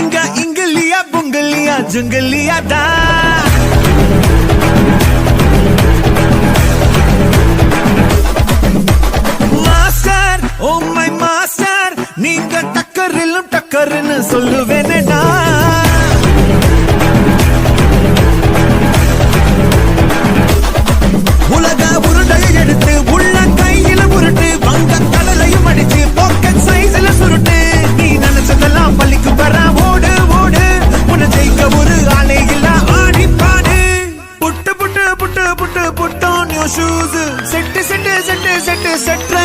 நீங்க இங்கிலியா புங்கிலியா ஜுங்கிலியா தான். Master oh my master, நீங்க டக்கரிலும் டக்கர்னு சொல்லுவேனேடா. உலக உருண்டையை எடுத்து உள்ள கையில உருட்டு, வங்க கடலையும் அடிச்சு பாக்கெட் சைஸ்ல சுருட்டு. நீ நினைச்சதெல்லாம் பள்ளிக்கு வர ஓடு ஓடு, உன்னை ஜெயிக்க ஒரு ஆளே இல்ல ஆடி பாடு. புட்டு புட்டு புட்டு புட்டு புட்டு on your shoes, set set set set set